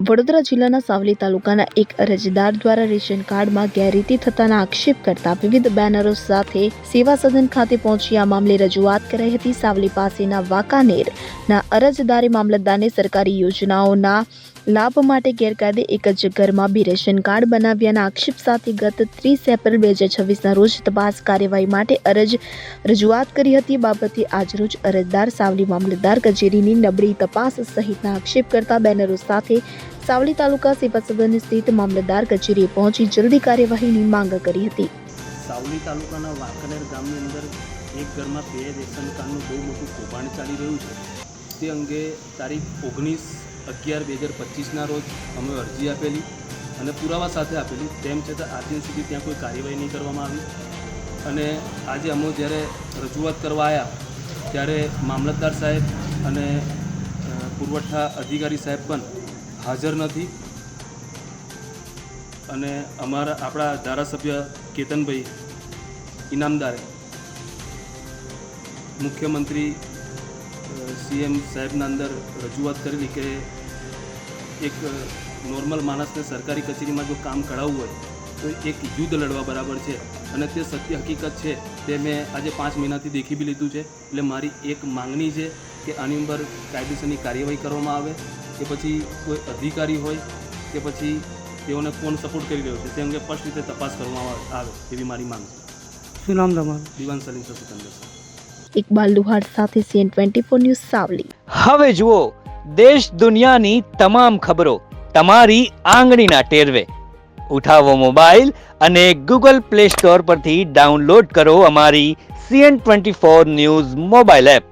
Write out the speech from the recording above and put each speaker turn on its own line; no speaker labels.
વડોદરા જિલ્લાના સાવલી તાલુકાના એક અરજદાર દ્વારા રેશન કાર્ડમાં ગેરરીતિ થતાના આક્ષેપ કરતા વિવિધ બેનરો સાથે સેવા સદન ખાતે પહોંચી આ મામલે રજૂઆત કરાઈ હતી. સાવલી પાસેના વાંકાનેરના અરજદારે મામલતદારને સરકારી યોજનાઓના લાભ માટે ગેરકાયદે એક જ ઘરમાં બી રેશન કાર્ડ બનાવ્યાના આક્ષેપ સાથે ગત 30 એપ્રિલ 2026ના રોજ તપાસ કાર્યવાહી માટે રજૂઆત કરી હતી. બાબતે આજરોજ અરજદાર સાવલી મામલતદાર કચેરીની નબળી તપાસ સહિતના આક્ષેપ કરતા બેનરો સાથે સાવલી તાલુકા સેવા સદન સ્થિત મામલતદાર કચેરીએ પહોંચી જલ્દી કાર્યવાહીની માંગ કરી હતી.
સાવલી તાલુકાના વાંકાનેર ગામની અંદર એક ઘરમાં બે રેશન કાર્ડનું બહુ મોટું કૌભાંડ ચાલી રહ્યું છે. તે અંગે તારીખ 19/11/2025ના રોજ અમે અરજી આપેલી અને પુરાવા સાથે આપેલી. તેમ છતાં આજ દિન સુધી ત્યાં કોઈ કાર્યવાહી નહીં કરવામાં આવી અને આજે અમે જ્યારે રજૂઆત કરવા આવ્યા ત્યારે મામલતદાર સાહેબ અને પુરવઠા અધિકારી સાહેબ પણ હાજર નથી અને આપણા ધારાસભ્ય કેતનભાઈ ઇનામદારે મુખ્યમંત્રી સીએમ સાહેબના અંદર રજૂઆત કરેલી કે એક નોર્મલ માણસને સરકારી કચેરીમાં જો કામ કરાવવું હોય તો એક યુદ્ધ લડવા બરાબર છે અને તે સત્ય હકીકત છે. તે મેં આજે 5 મહિનાથી દેખી બી લીધું છે. એટલે મારી એક માંગણી છે કે આની ઉપર કાયદેસરની કાર્યવાહી કરવામાં આવે કે પછી કોઈ અધિકારી હોય કે પછી તેઓને કોણ સપોર્ટ કરી રહ્યો છે તે અંગે સ્પષ્ટ રીતે તપાસ કરવામાં આવે એવી મારી માંગ છે.
શું નામ તમારું?
દિવાન સલીમ સિકંદર સર.
ઇકબાલ લુહાર સાથે CN24 ન્યૂઝ સાવલી.
હવે જુઓ દેશ દુનિયાની તમામ ખબરો તમારી આંગળીના ટેરવે. ઉઠાવો મોબાઈલ અને Google Play Store પરથી ડાઉનલોડ કરો અમારી CN24 ન્યૂઝ મોબાઈલ એપ.